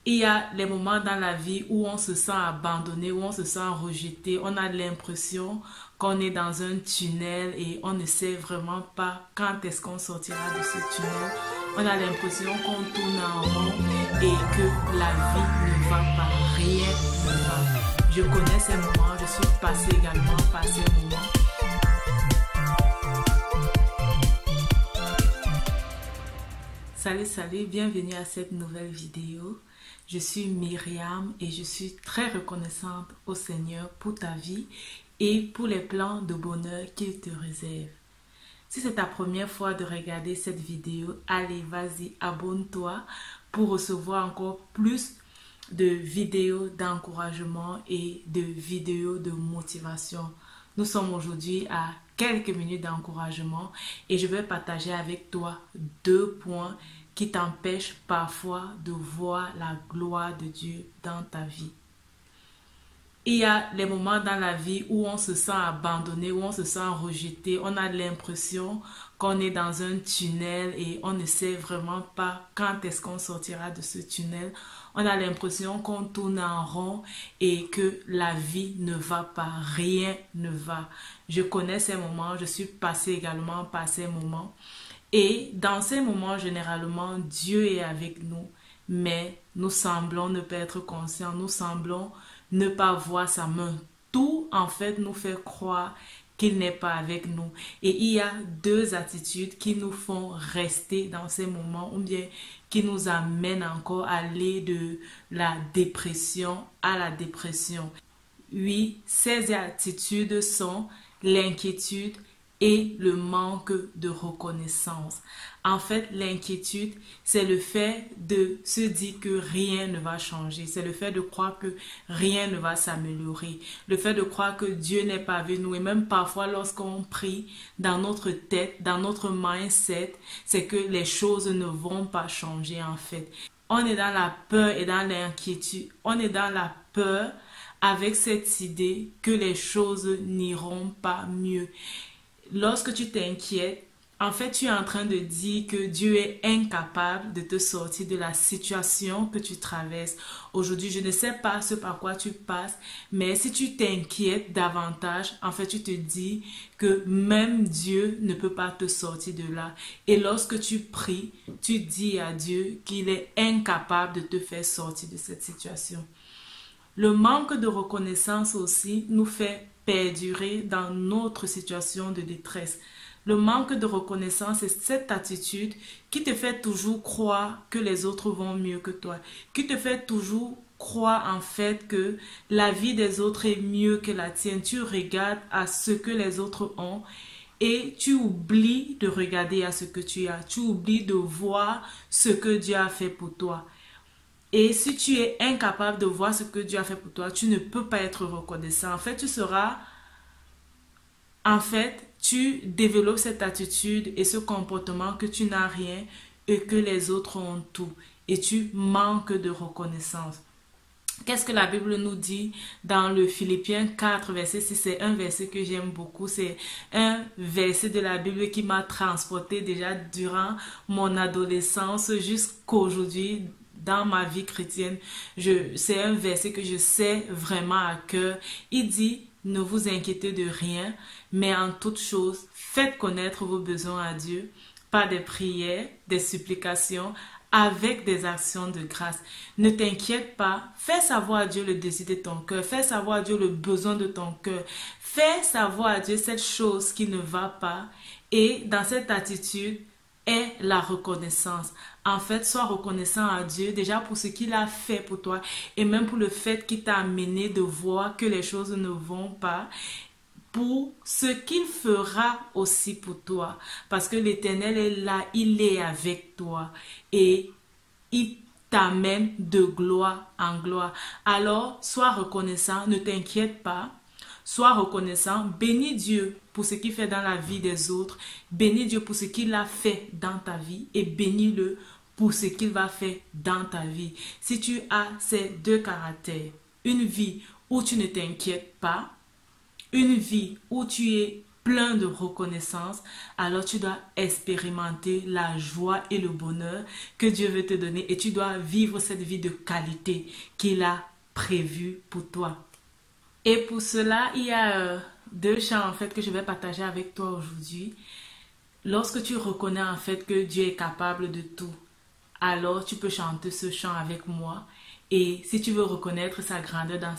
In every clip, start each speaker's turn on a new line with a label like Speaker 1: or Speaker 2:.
Speaker 1: Il y a les moments dans la vie où on se sent abandonné, où on se sent rejeté. On a l'impression qu'on est dans un tunnel et on ne sait vraiment pas quand est-ce qu'on sortira de ce tunnel. On a l'impression qu'on tourne en rond et que la vie ne va pas, rien ne va. Je connais ces moments, je suis passée également par ces moments. Salut, bienvenue à cette nouvelle vidéo. Je suis Myriam et je suis très reconnaissante au Seigneur pour ta vie et pour les plans de bonheur qu'il te réserve. Si c'est ta première fois de regarder cette vidéo, allez, vas-y, abonne-toi pour recevoir encore plus de vidéos d'encouragement et de vidéos de motivation. Nous sommes aujourd'hui à quelques minutes d'encouragement et je vais partager avec toi 2 points qui t'empêchent parfois de voir la gloire de Dieu dans ta vie. Il y a les moments dans la vie où on se sent abandonné, où on se sent rejeté. On a l'impression qu'on est dans un tunnel et on ne sait vraiment pas quand est-ce qu'on sortira de ce tunnel. On a l'impression qu'on tourne en rond et que la vie ne va pas, rien ne va. Je connais ces moments, je suis passée également par ces moments. Et dans ces moments, généralement, Dieu est avec nous, mais nous semblons ne pas être conscients, nous semblons ne pas voir sa main. Tout, en fait, nous fait croire qu'il n'est pas avec nous. Et il y a 2 attitudes qui nous font rester dans ces moments, ou bien qui nous amènent encore à aller de la dépression à la dépression. Oui, ces attitudes sont l'inquiétude et le manque de reconnaissance. En fait, l'inquiétude, c'est le fait de se dire que rien ne va changer. C'est le fait de croire que rien ne va s'améliorer. Le fait de croire que Dieu n'est pas avec nous. Et même parfois, lorsqu'on prie dans notre tête, dans notre mindset, c'est que les choses ne vont pas changer en fait. On est dans la peur et dans l'inquiétude. On est dans la peur avec cette idée que les choses n'iront pas mieux. Lorsque tu t'inquiètes, en fait, tu es en train de dire que Dieu est incapable de te sortir de la situation que tu traverses. Aujourd'hui, je ne sais pas ce par quoi tu passes, mais si tu t'inquiètes davantage, en fait, tu te dis que même Dieu ne peut pas te sortir de là. Et lorsque tu pries, tu dis à Dieu qu'il est incapable de te faire sortir de cette situation. Le manque de reconnaissance aussi nous fait perdurer dans notre situation de détresse. Le manque de reconnaissance, c'est cette attitude qui te fait toujours croire que les autres vont mieux que toi, qui te fait toujours croire en fait que la vie des autres est mieux que la tienne. Tu regardes à ce que les autres ont et tu oublies de regarder à ce que tu as. Tu oublies de voir ce que Dieu a fait pour toi. Et si tu es incapable de voir ce que Dieu a fait pour toi, tu ne peux pas être reconnaissant. Tu développes cette attitude et ce comportement que tu n'as rien et que les autres ont tout. Et tu manques de reconnaissance. Qu'est-ce que la Bible nous dit dans le Philippiens 4, verset 6? C'est un verset que j'aime beaucoup. C'est un verset de la Bible qui m'a transporté déjà durant mon adolescence jusqu'aujourd'hui. Dans ma vie chrétienne, c'est un verset que je sais vraiment à cœur. Il dit, ne vous inquiétez de rien, mais en toute chose, faites connaître vos besoins à Dieu par des prières, des supplications, avec des actions de grâce. Ne t'inquiète pas, fais savoir à Dieu le désir de ton cœur, fais savoir à Dieu le besoin de ton cœur, fais savoir à Dieu cette chose qui ne va pas et dans cette attitude, est la reconnaissance. En fait, sois reconnaissant à Dieu déjà pour ce qu'il a fait pour toi et même pour le fait qu'il t'a amené de voir que les choses ne vont pas, pour ce qu'il fera aussi pour toi. Parce que l'Éternel est là, il est avec toi et il t'amène de gloire en gloire. Alors, sois reconnaissant, ne t'inquiète pas. Sois reconnaissant, bénis Dieu pour ce qu'il fait dans la vie des autres, bénis Dieu pour ce qu'il a fait dans ta vie et bénis-le pour ce qu'il va faire dans ta vie. Si tu as ces 2 caractères, une vie où tu ne t'inquiètes pas, une vie où tu es plein de reconnaissance, alors tu dois expérimenter la joie et le bonheur que Dieu veut te donner et tu dois vivre cette vie de qualité qu'il a prévue pour toi. Et pour cela, il y a deux chants en fait que je vais partager avec toi aujourd'hui. Lorsque tu reconnais en fait que Dieu est capable de tout, alors tu peux chanter ce chant avec moi. Et si tu veux reconnaître sa grandeur dans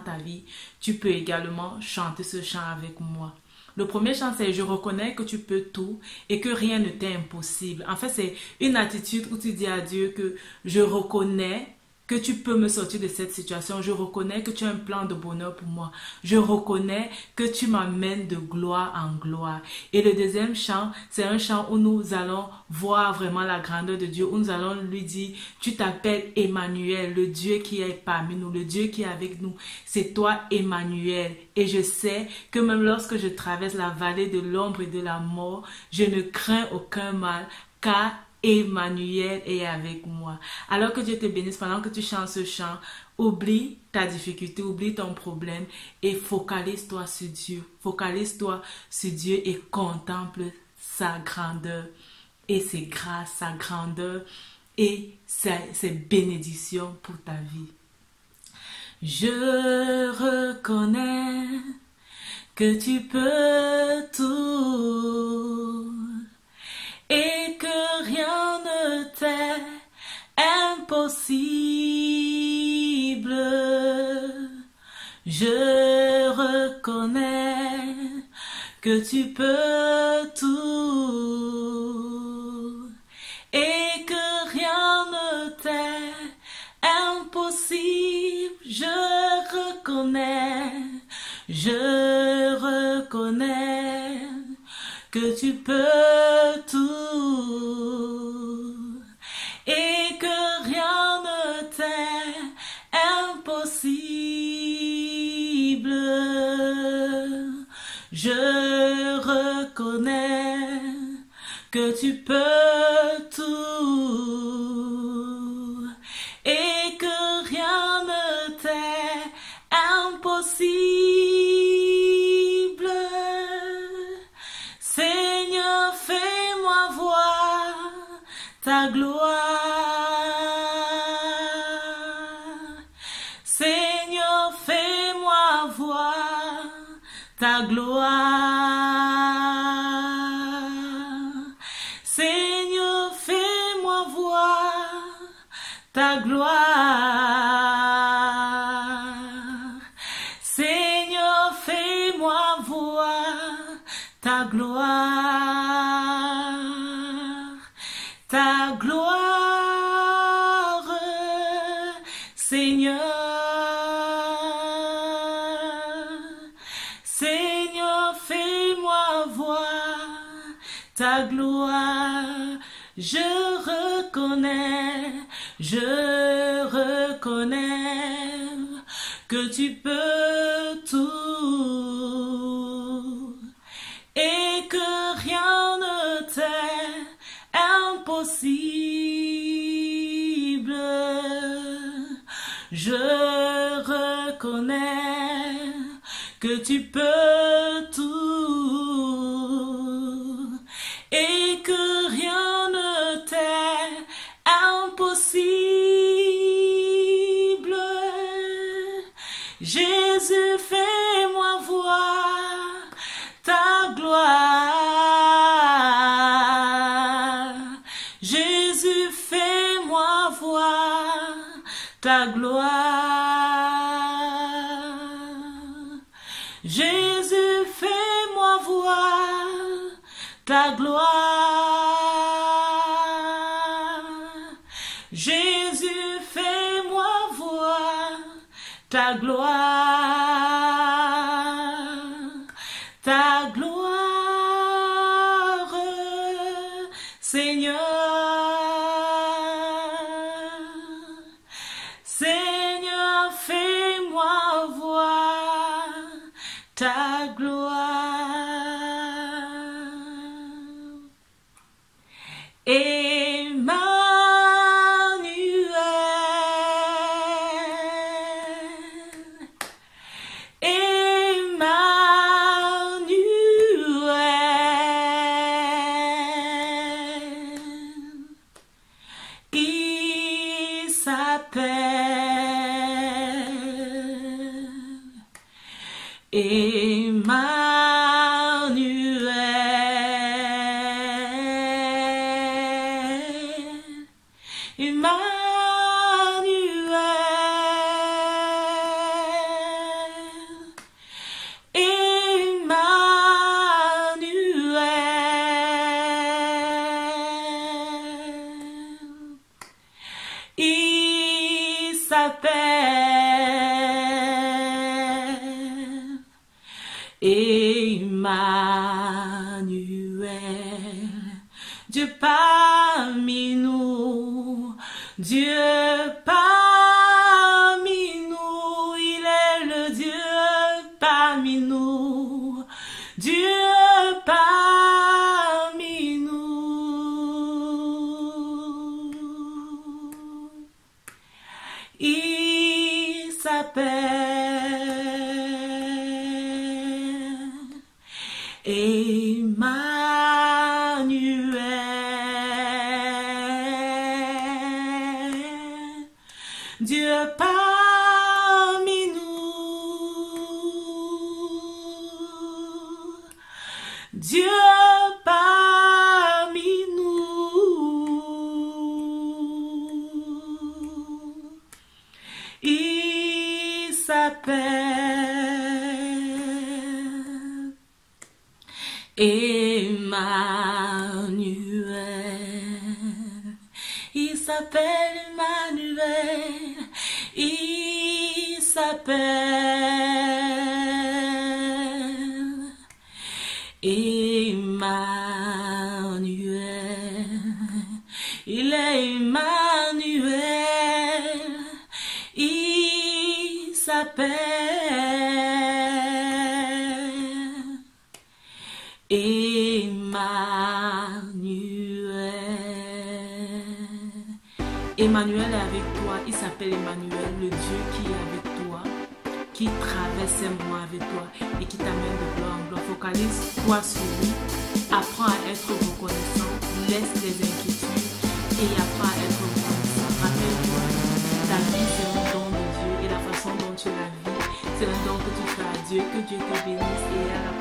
Speaker 1: ta vie, tu peux également chanter ce chant avec moi. Le premier chant, c'est je reconnais que tu peux tout et que rien ne t'est impossible. En fait, c'est une attitude où tu dis à Dieu que je reconnais que tu peux me sortir de cette situation. Je reconnais que tu as un plan de bonheur pour moi. Je reconnais que tu m'amènes de gloire en gloire. Et le deuxième chant, c'est un chant où nous allons voir vraiment la grandeur de Dieu, où nous allons lui dire, tu t'appelles Emmanuel, le Dieu qui est parmi nous, le Dieu qui est avec nous. C'est toi, Emmanuel. Et je sais que même lorsque je traverse la vallée de l'ombre et de la mort, je ne crains aucun mal, car Emmanuel est avec moi. Alors que Dieu te bénisse pendant que tu chantes ce chant, oublie ta difficulté, oublie ton problème et focalise-toi sur Dieu. Focalise-toi sur Dieu et contemple sa grandeur et ses grâces, sa grandeur et ses bénédictions pour ta vie. Je reconnais que tu peux tout et que rien ne t'est impossible. Je reconnais que tu peux tout et que rien ne t'est impossible. Je reconnais que tu peux tout et que rien ne t'est impossible. Je reconnais que tu peux tout et que rien ne t'est impossible. Seigneur, fais-moi voir ta gloire. Seigneur, fais-moi voir ta gloire. Seigneur, fais-moi voir ta gloire. Seigneur, fais-moi voir ta gloire. Ta gloire, Seigneur. Seigneur, fais-moi voir ta gloire. Je reconnais que tu peux tout et que rien ne t'est impossible. Je reconnais que tu peux tout et que rien ne t'est impossible. Jésus, fais-moi voir ta gloire. Jésus, fais-moi voir ta gloire. Jésus, fais-moi voir ta gloire. Jésus, fais-moi voir ta gloire. Ta gloire, Seigneur. Seigneur, fais-moi voir ta gloire. Emmanuel, Il s'appelle Emmanuel. Dieu parmi nous, Dieu parmi nous, il est le Dieu parmi nous, Dieu parmi nous. Il s'appelle Emmanuel. Dieu parmi nous, Dieu parmi nous. Il s'appelle Emmanuel. Il s'appelle Emmanuel. Il s'appelle Emmanuel. Il est Emmanuel. Il s'appelle Emmanuel. Emmanuel est avec toi. Il s'appelle Emmanuel, le Dieu qui est avec toi, qui traverse ces moments avec toi et qui t'amène de gloire en gloire. Focalise-toi sur lui. Apprends à être reconnaissant. Laisse les inquiétudes et apprends à être reconnaissant. Rappelle-toi, ta vie c'est un don de Dieu et la façon dont tu la vis, c'est un don que tu fais à Dieu. Que Dieu te bénisse et à la